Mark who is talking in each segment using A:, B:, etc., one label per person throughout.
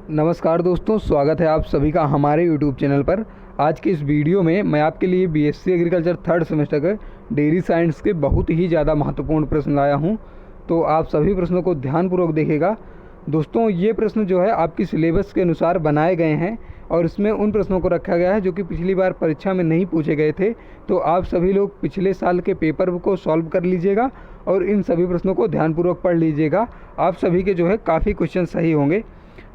A: नमस्कार दोस्तों, स्वागत है आप सभी का हमारे YouTube चैनल पर। आज के इस वीडियो में मैं आपके लिए बीएससी एग्रीकल्चर थर्ड सेमेस्टर के डेयरी साइंस के बहुत ही ज़्यादा महत्वपूर्ण प्रश्न लाया हूं, तो आप सभी प्रश्नों को ध्यानपूर्वक देखिएगा। दोस्तों, ये प्रश्न जो है आपकी सिलेबस के अनुसार बनाए गए हैं और इसमें उन प्रश्नों को रखा गया है जो कि पिछली बार परीक्षा में नहीं पूछे गए थे। तो आप सभी लोग पिछले साल के पेपर को सॉल्व कर लीजिएगा और इन सभी प्रश्नों को ध्यानपूर्वक पढ़ लीजिएगा। आप सभी के जो है काफ़ी क्वेश्चन सही होंगे।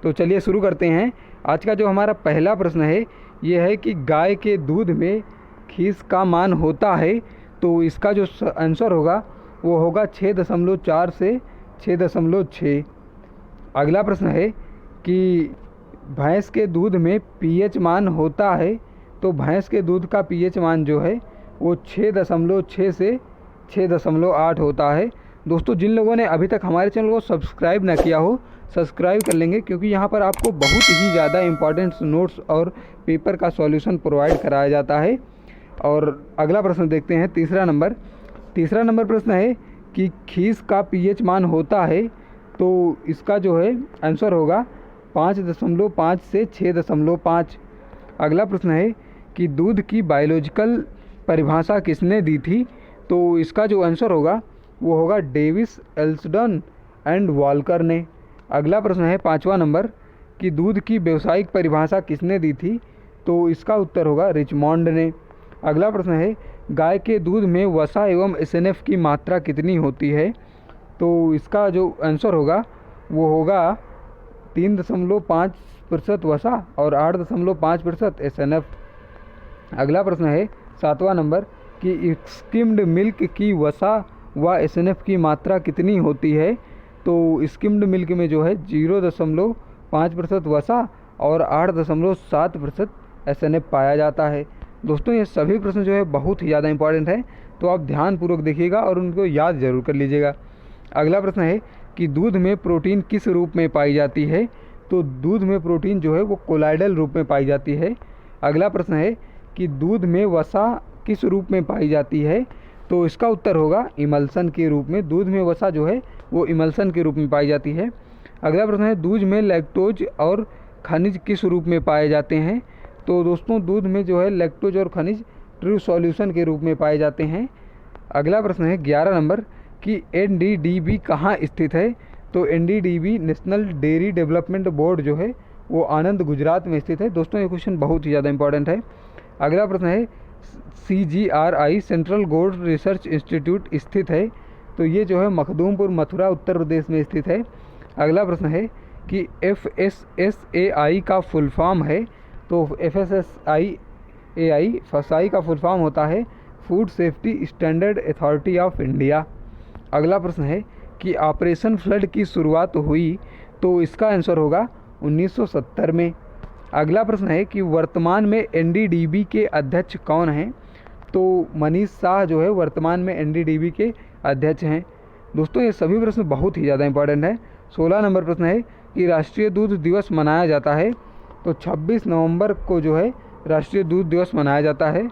A: तो चलिए शुरू करते हैं। आज का जो हमारा पहला प्रश्न है ये है कि गाय के दूध में खीस का मान होता है, तो इसका जो आंसर होगा वो होगा 6.4 से 6.6। अगला प्रश्न है कि भैंस के दूध में पीएच मान होता है, तो भैंस के दूध का पीएच मान जो है वो 6.6 से 6.8 होता है। दोस्तों, जिन लोगों ने अभी तक हमारे चैनल को सब्सक्राइब ना किया हो, सब्सक्राइब कर लेंगे, क्योंकि यहाँ पर आपको बहुत ही ज़्यादा इंपॉर्टेंट नोट्स और पेपर का सॉल्यूशन प्रोवाइड कराया जाता है। और अगला प्रश्न देखते हैं, तीसरा नंबर प्रश्न है कि खीस का पीएच मान होता है, तो इसका जो है आंसर होगा 5.5 से 6.5। अगला प्रश्न है कि दूध की बायोलॉजिकल परिभाषा किसने दी थी, तो इसका जो आंसर होगा वो होगा डेविस, एल्सडन एंड वॉलकर ने। अगला प्रश्न है 5वां नंबर कि दूध की व्यावसायिक परिभाषा किसने दी थी, तो इसका उत्तर होगा रिचमॉन्ड ने। अगला प्रश्न है गाय के दूध में वसा एवं एसएनएफ की मात्रा कितनी होती है, तो इसका जो आंसर होगा वो होगा 3.5% वसा और 8.5% एसएनएफ। अगला प्रश्न है 7वां नंबर कि स्किम्ड मिल्क की वसा व एसएनएफ की मात्रा कितनी होती है, तो स्किम्ड मिल्क में जो है 0.5% वसा और 8.7% एसएनएफ पाया जाता है। दोस्तों, ये सभी प्रश्न जो है बहुत ही ज़्यादा इंपॉर्टेंट है, तो आप ध्यानपूर्वक देखिएगा और उनको याद ज़रूर कर लीजिएगा। अगला प्रश्न है कि दूध में प्रोटीन किस रूप में पाई जाती है, तो दूध में प्रोटीन जो है वो कोलाइडल रूप में पाई जाती है। अगला प्रश्न है कि दूध में वसा किस रूप में पाई जाती है, तो इसका उत्तर होगा इमल्सन के रूप में। दूध में वसा जो है वो इमल्सन के रूप में पाई जाती है। अगला प्रश्न है दूध में लैक्टोज और खनिज किस रूप में पाए जाते हैं, तो दोस्तों दूध में जो है लैक्टोज और खनिज ट्रू सॉल्यूशन के रूप में पाए जाते हैं। अगला प्रश्न है 11 नंबर कि एनडीडीबी कहाँ स्थित है, तो NDDB national dairy development board जो है वो आनंद, गुजरात में स्थित है। दोस्तों, ये क्वेश्चन बहुत ही ज़्यादा इंपॉर्टेंट है। अगला प्रश्न है CGRI central gold research institute स्थित है, तो ये जो है मखदूमपुर, मथुरा, उत्तर प्रदेश में स्थित है। अगला प्रश्न है कि FSSAI का फुल फॉर्म है, तो FSSAI का फुल फॉर्म होता है food safety standard authority of India. अगला प्रश्न है कि ऑपरेशन फ्लड की शुरुआत हुई, तो इसका आंसर होगा 1970 में। अगला प्रश्न है कि वर्तमान में NDDB के अध्यक्ष कौन हैं, तो मनीष शाह जो है वर्तमान में NDDB के अध्यक्ष हैं। दोस्तों, ये सभी प्रश्न बहुत ही ज़्यादा इंपॉर्टेंट है। 16 नंबर प्रश्न है कि राष्ट्रीय दूध दिवस मनाया जाता है, तो 26 नवंबर को जो है राष्ट्रीय दूध दिवस मनाया जाता है।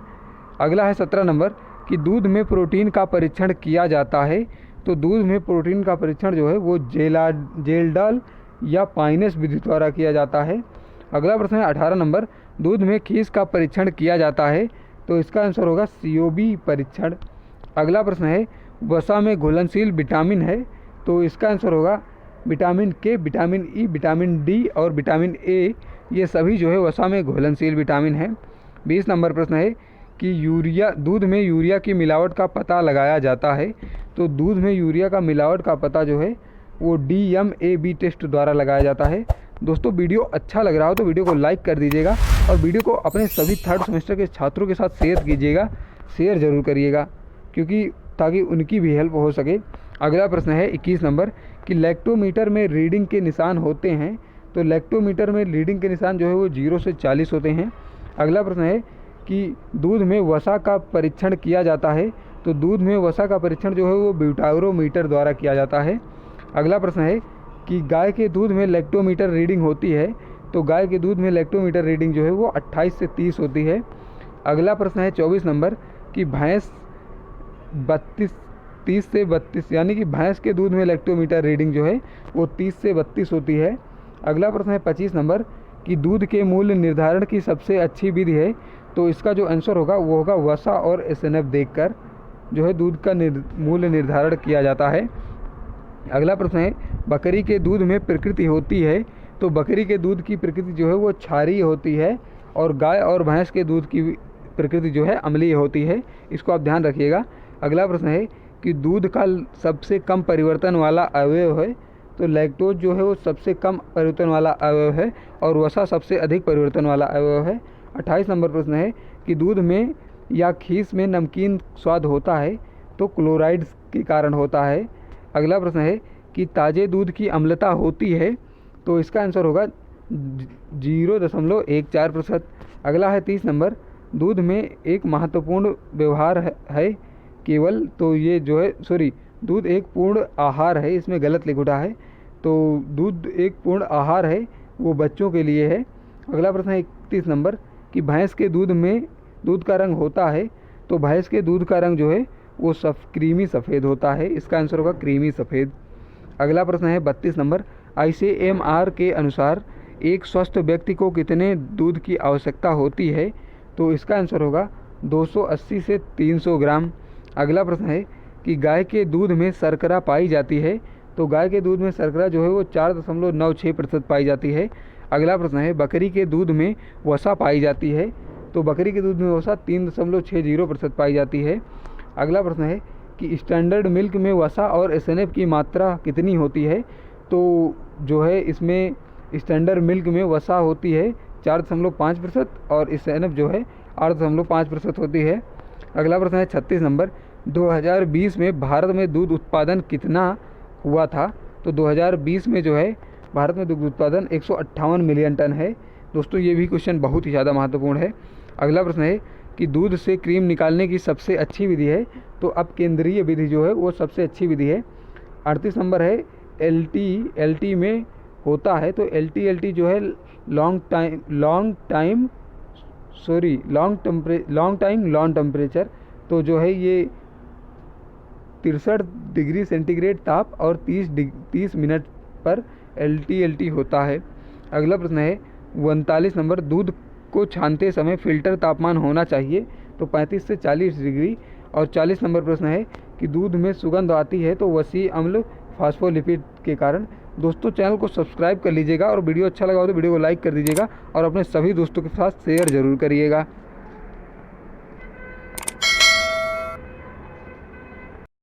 A: अगला है 17 नंबर कि दूध में प्रोटीन का परीक्षण किया जाता है, तो दूध में प्रोटीन का परीक्षण जो है वो जेल्डाल या पाइनेस विधि द्वारा किया जाता है। अगला प्रश्न है 18 नंबर दूध में खीस का परीक्षण किया जाता है, तो इसका आंसर होगा COB परीक्षण। अगला प्रश्न है वसा में घुलनशील विटामिन है, तो इसका आंसर होगा vitamin K, vitamin E, vitamin D और विटामिन A, ये सभी जो है वसा में घुलनशील विटामिन है। 20 नंबर प्रश्न है कि दूध में यूरिया की मिलावट का पता लगाया जाता है, तो दूध में यूरिया का मिलावट का पता जो है वो DMAB टेस्ट द्वारा लगाया जाता है। दोस्तों, वीडियो अच्छा लग रहा हो तो वीडियो को लाइक कर दीजिएगा और वीडियो को अपने सभी थर्ड सेमेस्टर के छात्रों के साथ शेयर कीजिएगा, शेयर ज़रूर करिएगा, क्योंकि ताकि उनकी भी हेल्प हो सके। अगला प्रश्न है 21 नंबर कि लैक्टोमीटर में रीडिंग के निशान होते हैं, तो लैक्टोमीटर में रीडिंग के निशान जो है वो 0 से 40 होते हैं। अगला प्रश्न है कि दूध में वसा का परीक्षण किया जाता है, तो दूध में वसा का परीक्षण जो है वो ब्यूटारोमीटर द्वारा किया जाता है। अगला प्रश्न है कि गाय के दूध में लैक्टोमीटर रीडिंग होती है, तो गाय के दूध में लैक्टोमीटर रीडिंग जो है वो 28 से 30 होती है। अगला प्रश्न है 24 नंबर कि भैंस 30 से 32 यानी कि भैंस के दूध में लैक्टोमीटर रीडिंग जो है वो 30 से 32 होती है। अगला प्रश्न है 25 नंबर कि दूध के मूल्य निर्धारण की सबसे अच्छी विधि है, तो इसका जो आंसर होगा वो होगा वसा और एसएनएफ देखकर जो है दूध का मूल्य निर्धारण किया जाता है। अगला प्रश्न है बकरी के दूध में प्रकृति होती है, तो बकरी के दूध की प्रकृति जो है वो क्षारीय होती है और गाय और भैंस के दूध की प्रकृति जो है अम्लीय होती है, इसको आप ध्यान रखिएगा। अगला प्रश्न है कि दूध का सबसे कम परिवर्तन वाला अवयव है, तो लैक्टोज जो है वो सबसे कम परिवर्तन वाला अवयव है और वसा सबसे अधिक परिवर्तन वाला अवयव है। 28 नंबर प्रश्न है कि दूध में या खीस में नमकीन स्वाद होता है, तो क्लोराइड्स के कारण होता है। अगला प्रश्न है कि ताज़े दूध की अम्लता होती है, तो इसका आंसर होगा 0.14%। अगला है 30 नंबर, दूध में एक महत्वपूर्ण व्यवहार है केवल, तो ये जो है दूध एक पूर्ण आहार है, इसमें गलत लिख उठा है, तो दूध एक पूर्ण आहार है वो बच्चों के लिए है। अगला प्रश्न है 31 नंबर कि भैंस के दूध में दूध का रंग होता है, तो भैंस के दूध का रंग जो है वो क्रीमी सफ़ेद होता है, इसका आंसर होगा क्रीमी सफ़ेद। अगला प्रश्न है 32 नंबर, ICMR के अनुसार एक स्वस्थ व्यक्ति को कितने दूध की आवश्यकता होती है, तो इसका आंसर होगा 280 से 300 ग्राम। अगला प्रश्न है कि गाय के दूध में शर्करा पाई जाती है, तो गाय के दूध में शर्करा जो है वो 4.96% पाई जाती है। अगला प्रश्न है बकरी के दूध में वसा पाई जाती है, तो बकरी के दूध में वसा 3.60% पाई जाती है। अगला प्रश्न है कि स्टैंडर्ड मिल्क में वसा और एसएनएफ की मात्रा कितनी होती है, तो जो है इसमें स्टैंडर्ड मिल्क में वसा होती है 4.5% और एसएनएफ जो है 8.5% होती है। अगला प्रश्न है 36 नंबर, 2020 में भारत में दूध उत्पादन कितना हुआ था, तो 2020 में जो है भारत में दुग्ध उत्पादन 158 मिलियन टन है। दोस्तों ये भी क्वेश्चन बहुत ही ज़्यादा महत्वपूर्ण है। अगला प्रश्न है कि दूध से क्रीम निकालने की सबसे अच्छी विधि है, तो अब केंद्रीय विधि जो है वो सबसे अच्छी विधि है। 38 नंबर है LT में होता है, तो LT जो है लॉन्ग टाइम टेम्परेचर, तो जो है ये 63 डिग्री सेंटीग्रेड ताप और 30 मिनट पर LT होता है। अगला प्रश्न है 39 नंबर, दूध को छानते समय फ़िल्टर तापमान होना चाहिए, तो 35 से 40 डिग्री। और 40 नंबर प्रश्न है कि दूध में सुगंध आती है, तो वसी अम्ल फास्फोलिपिड के कारण। दोस्तों चैनल को सब्सक्राइब कर लीजिएगा और वीडियो अच्छा लगा हो तो वीडियो को लाइक कर दीजिएगा और अपने सभी दोस्तों के साथ शेयर ज़रूर करिएगा।